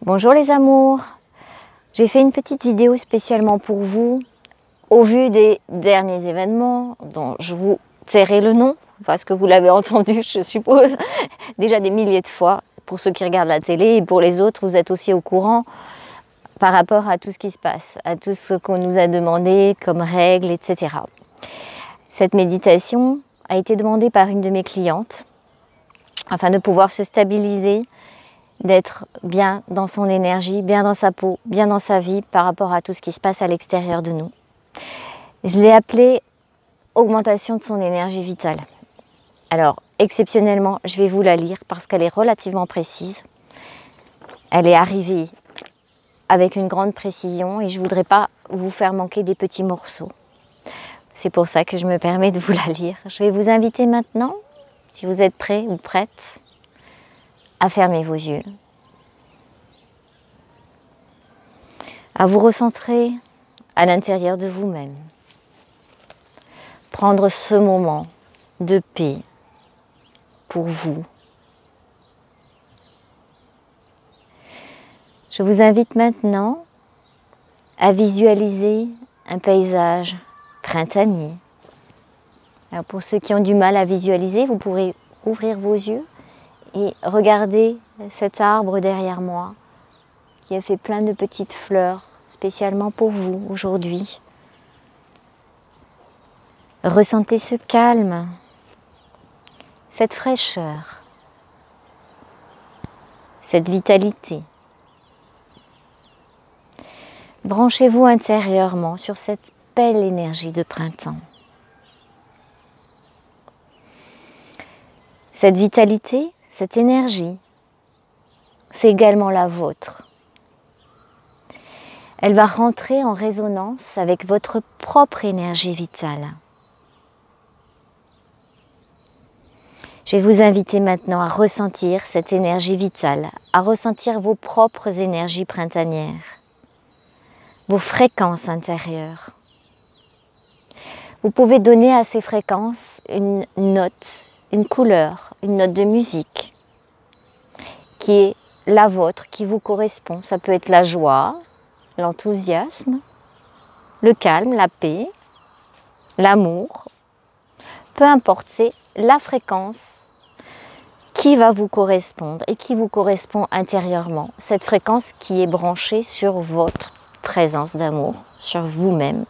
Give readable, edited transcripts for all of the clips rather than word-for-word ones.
Bonjour les amours, j'ai fait une petite vidéo spécialement pour vous au vu des derniers événements dont je vous tairai le nom parce que vous l'avez entendu je suppose déjà des milliers de fois pour ceux qui regardent la télé et pour les autres vous êtes aussi au courant par rapport à tout ce qui se passe, à tout ce qu'on nous a demandé comme règles, etc. Cette méditation a été demandée par une de mes clientes afin de pouvoir se stabiliser, d'être bien dans son énergie, bien dans sa peau, bien dans sa vie par rapport à tout ce qui se passe à l'extérieur de nous. Je l'ai appelée augmentation de son énergie vitale. Alors, exceptionnellement, je vais vous la lire parce qu'elle est relativement précise. Elle est arrivée avec une grande précision et je ne voudrais pas vous faire manquer des petits morceaux. C'est pour ça que je me permets de vous la lire. Je vais vous inviter maintenant, si vous êtes prêts ou prêtes, à fermer vos yeux, à vous recentrer à l'intérieur de vous-même, prendre ce moment de paix pour vous. Je vous invite maintenant à visualiser un paysage printanier. Alors pour ceux qui ont du mal à visualiser, vous pourrez ouvrir vos yeux et regardez cet arbre derrière moi qui a fait plein de petites fleurs spécialement pour vous aujourd'hui. Ressentez ce calme, cette fraîcheur, cette vitalité. Branchez-vous intérieurement sur cette belle énergie de printemps. Cette vitalité, cette énergie, c'est également la vôtre. Elle va rentrer en résonance avec votre propre énergie vitale. Je vais vous inviter maintenant à ressentir cette énergie vitale, à ressentir vos propres énergies printanières, vos fréquences intérieures. Vous pouvez donner à ces fréquences une note, une couleur, une note de musique qui est la vôtre, qui vous correspond. Ça peut être la joie, l'enthousiasme, le calme, la paix, l'amour. Peu importe, c'est la fréquence qui va vous correspondre et qui vous correspond intérieurement. Cette fréquence qui est branchée sur votre présence d'amour, sur vous-même.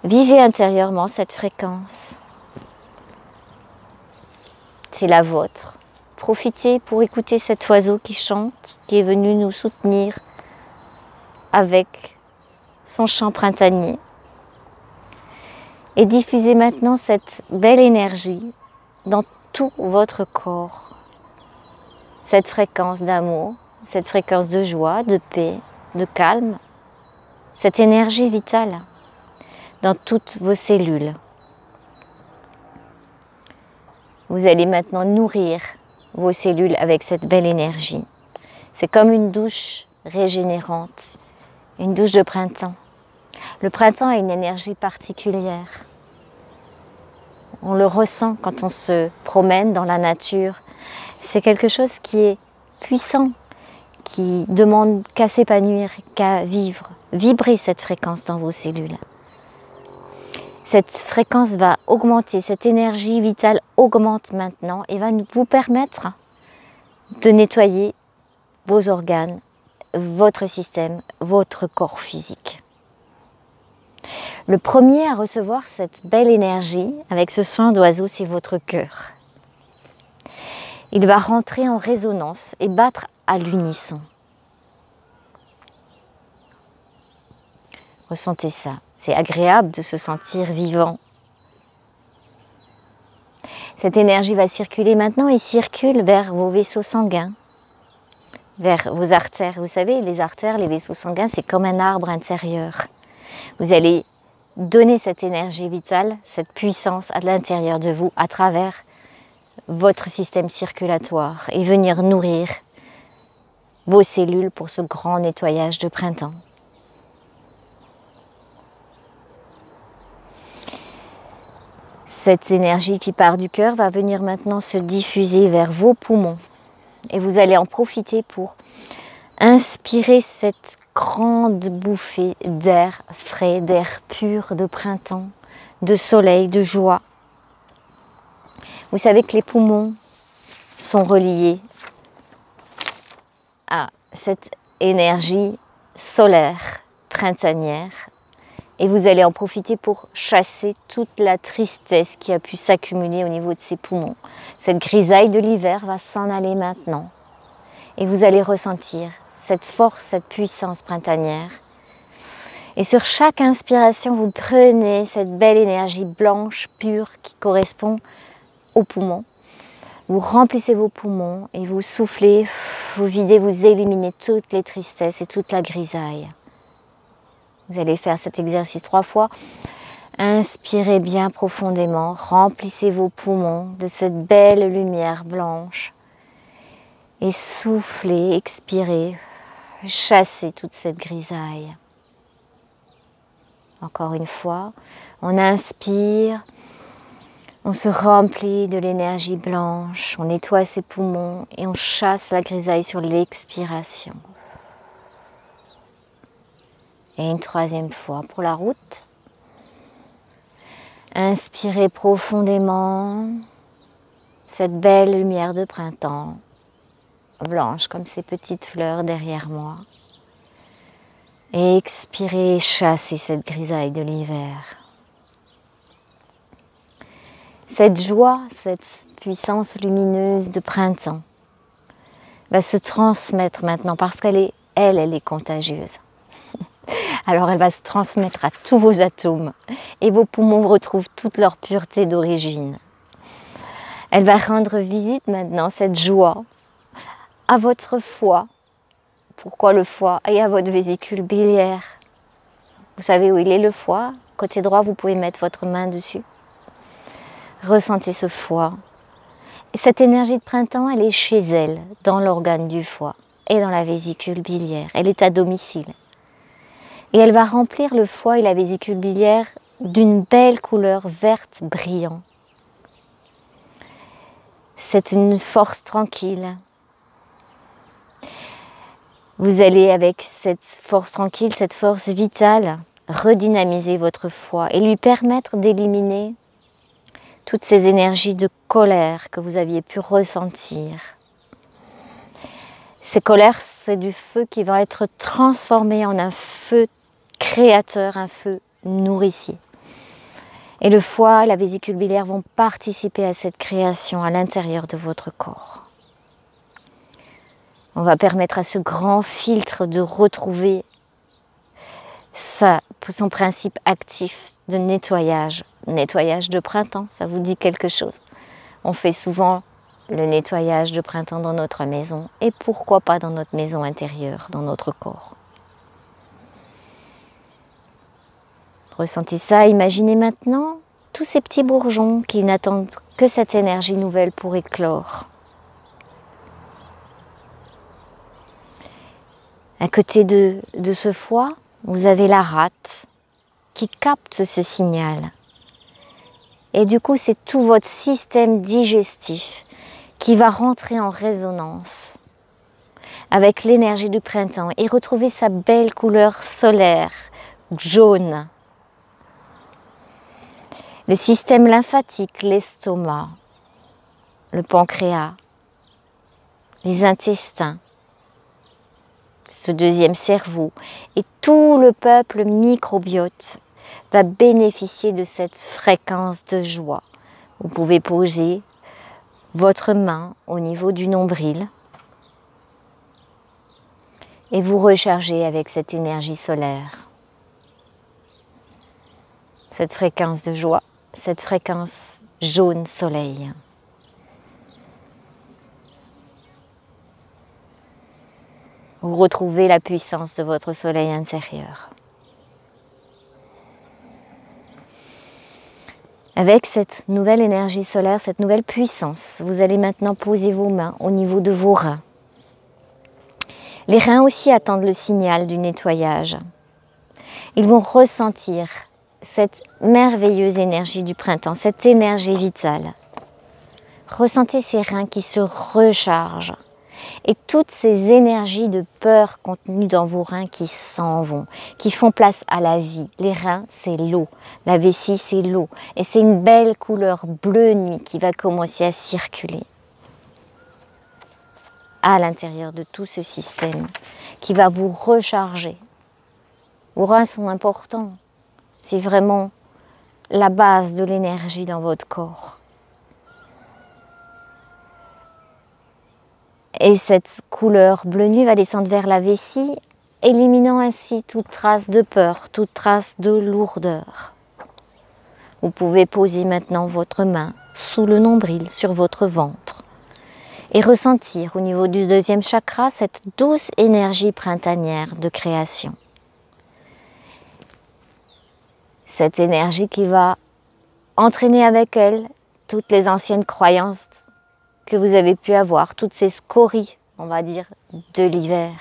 Vivez intérieurement cette fréquence. C'est la vôtre. Profitez pour écouter cet oiseau qui chante, qui est venu nous soutenir avec son chant printanier. Et diffusez maintenant cette belle énergie dans tout votre corps. Cette fréquence d'amour, cette fréquence de joie, de paix, de calme, cette énergie vitale dans toutes vos cellules. Vous allez maintenant nourrir vos cellules avec cette belle énergie. C'est comme une douche régénérante, une douche de printemps. Le printemps a une énergie particulière. On le ressent quand on se promène dans la nature. C'est quelque chose qui est puissant, qui demande qu'à s'épanouir, qu'à vivre. Vibrez cette fréquence dans vos cellules. Cette fréquence va augmenter, cette énergie vitale augmente maintenant et va vous permettre de nettoyer vos organes, votre système, votre corps physique. Le premier à recevoir cette belle énergie avec ce chant d'oiseau, c'est votre cœur. Il va rentrer en résonance et battre à l'unisson. Ressentez ça. C'est agréable de se sentir vivant. Cette énergie va circuler maintenant et circule vers vos vaisseaux sanguins, vers vos artères. Vous savez, les artères, les vaisseaux sanguins, c'est comme un arbre intérieur. Vous allez donner cette énergie vitale, cette puissance à l'intérieur de vous, à travers votre système circulatoire et venir nourrir vos cellules pour ce grand nettoyage de printemps. Cette énergie qui part du cœur va venir maintenant se diffuser vers vos poumons, Et vous allez en profiter pour inspirer cette grande bouffée d'air frais, d'air pur, de printemps, de soleil, de joie. Vous savez que les poumons sont reliés à cette énergie solaire printanière et vous allez en profiter pour chasser toute la tristesse qui a pu s'accumuler au niveau de ces poumons. Cette grisaille de l'hiver va s'en aller maintenant et vous allez ressentir cette force, cette puissance printanière. Et sur chaque inspiration, vous prenez cette belle énergie blanche, pure, qui correspond aux poumons. Vous remplissez vos poumons et vous soufflez, vous videz, vous éliminez toutes les tristesses et toute la grisaille. Vous allez faire cet exercice 3 fois. Inspirez bien profondément, remplissez vos poumons de cette belle lumière blanche. Et soufflez, expirez, chassez toute cette grisaille. Encore une fois, on inspire. On se remplit de l'énergie blanche, on nettoie ses poumons et on chasse la grisaille sur l'expiration. Et une 3e fois pour la route. Inspirez profondément cette belle lumière de printemps, blanche comme ces petites fleurs derrière moi. Et expirez, chassez cette grisaille de l'hiver. Cette joie, cette puissance lumineuse de printemps va se transmettre maintenant parce qu'elle est contagieuse. Alors elle va se transmettre à tous vos atomes et vos poumons retrouvent toute leur pureté d'origine. Elle va rendre visite maintenant, cette joie, à votre foie. Pourquoi le foie? Et à votre vésicule biliaire. Vous savez où il est le foie? Côté droit, vous pouvez mettre votre main dessus. Ressentez ce foie. Et cette énergie de printemps, elle est chez elle, dans l'organe du foie et dans la vésicule biliaire. Elle est à domicile. Et elle va remplir le foie et la vésicule biliaire d'une belle couleur verte brillant. C'est une force tranquille. Vous allez, avec cette force tranquille, cette force vitale, redynamiser votre foie et lui permettre d'éliminer toutes ces énergies de colère que vous aviez pu ressentir. Ces colères, c'est du feu qui va être transformé en un feu créateur, un feu nourricier. Et le foie et la vésicule biliaire vont participer à cette création à l'intérieur de votre corps. On va permettre à ce grand filtre de retrouver son principe actif de nettoyage. Nettoyage de printemps, ça vous dit quelque chose? On fait souvent le nettoyage de printemps dans notre maison et pourquoi pas dans notre maison intérieure, dans notre corps. Ressentez ça, imaginez maintenant tous ces petits bourgeons qui n'attendent que cette énergie nouvelle pour éclore. À côté de ce foie, vous avez la rate qui capte ce signal. Et du coup, c'est tout votre système digestif qui va rentrer en résonance avec l'énergie du printemps et retrouver sa belle couleur solaire, jaune. Le système lymphatique, l'estomac, le pancréas, les intestins, ce deuxième cerveau et tout le peuple microbiote va bénéficier de cette fréquence de joie. Vous pouvez poser votre main au niveau du nombril et vous recharger avec cette énergie solaire. Cette fréquence de joie, cette fréquence jaune soleil. Vous retrouvez la puissance de votre soleil intérieur. Avec cette nouvelle énergie solaire, cette nouvelle puissance, vous allez maintenant poser vos mains au niveau de vos reins. Les reins aussi attendent le signal du nettoyage. Ils vont ressentir cette merveilleuse énergie du printemps, cette énergie vitale. Ressentez ces reins qui se rechargent Et toutes ces énergies de peur contenues dans vos reins qui s'en vont, qui font place à la vie. Les reins, c'est l'eau. La vessie, c'est l'eau. Et c'est une belle couleur bleu nuit qui va commencer à circuler à l'intérieur de tout ce système, qui va vous recharger. Vos reins sont importants. C'est vraiment la base de l'énergie dans votre corps. Et cette couleur bleu nuit va descendre vers la vessie, éliminant ainsi toute trace de peur, toute trace de lourdeur. Vous pouvez poser maintenant votre main sous le nombril, sur votre ventre, et ressentir au niveau du deuxième chakra cette douce énergie printanière de création. Cette énergie qui va entraîner avec elle toutes les anciennes croyances que vous avez pu avoir, toutes ces scories, on va dire, de l'hiver,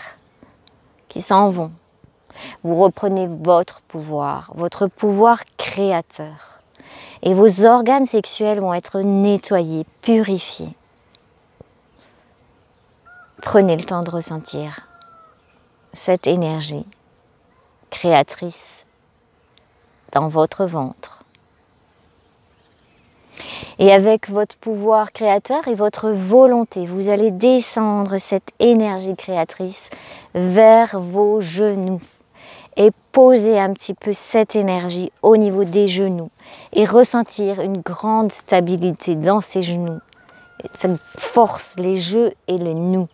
qui s'en vont. Vous reprenez votre pouvoir créateur. Et vos organes sexuels vont être nettoyés, purifiés. Prenez le temps de ressentir cette énergie créatrice dans votre ventre. Et avec votre pouvoir créateur et votre volonté, vous allez descendre cette énergie créatrice vers vos genoux et poser un petit peu cette énergie au niveau des genoux et ressentir une grande stabilité dans ces genoux. Ça force les jeux et le nous.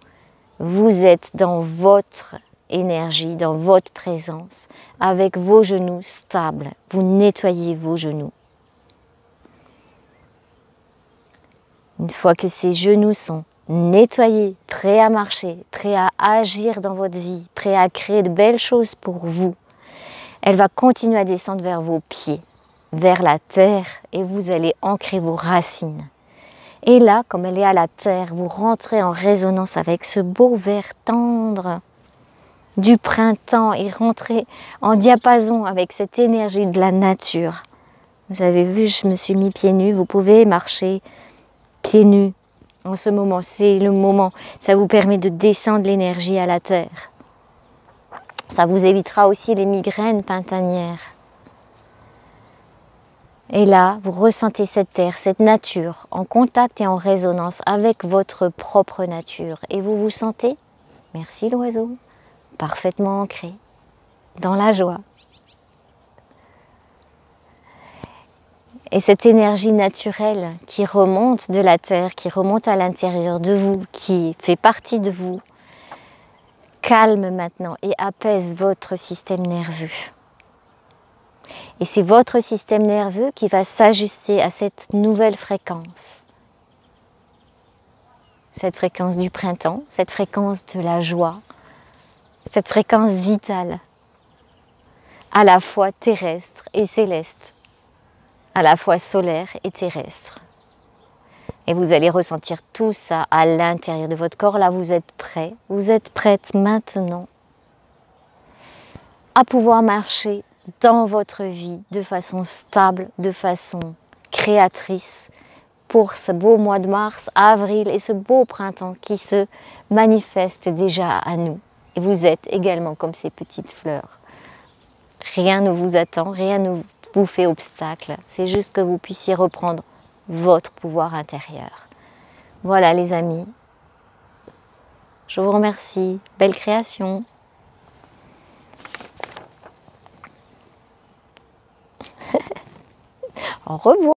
Vous êtes dans votre énergie, dans votre présence, avec vos genoux stables. Vous nettoyez vos genoux. Une fois que ces genoux sont nettoyés, prêts à marcher, prêts à agir dans votre vie, prêts à créer de belles choses pour vous, elle va continuer à descendre vers vos pieds, vers la terre, et vous allez ancrer vos racines. Et là, comme elle est à la terre, vous rentrez en résonance avec ce beau vert tendre du printemps et rentrez en diapason avec cette énergie de la nature. Vous avez vu, je me suis mis pieds nus, vous pouvez marcher pieds nus en ce moment, c'est le moment. Ça vous permet de descendre l'énergie à la terre. Ça vous évitera aussi les migraines printanières. Et là, vous ressentez cette terre, cette nature, en contact et en résonance avec votre propre nature. Et vous vous sentez, merci l'oiseau, parfaitement ancré dans la joie. Et cette énergie naturelle qui remonte de la terre, qui remonte à l'intérieur de vous, qui fait partie de vous, calme maintenant et apaise votre système nerveux. Et c'est votre système nerveux qui va s'ajuster à cette nouvelle fréquence. Cette fréquence du printemps, cette fréquence de la joie, cette fréquence vitale, à la fois terrestre et céleste, à la fois solaire et terrestre. Et vous allez ressentir tout ça à l'intérieur de votre corps. Là, vous êtes prêts, vous êtes prête maintenant à pouvoir marcher dans votre vie de façon stable, de façon créatrice pour ce beau mois de mars, avril et ce beau printemps qui se manifeste déjà à nous. Et vous êtes également comme ces petites fleurs. Rien ne vous attend, rien ne vous fait obstacle. C'est juste que vous puissiez reprendre votre pouvoir intérieur. Voilà les amis. Je vous remercie. Belle création. Au revoir.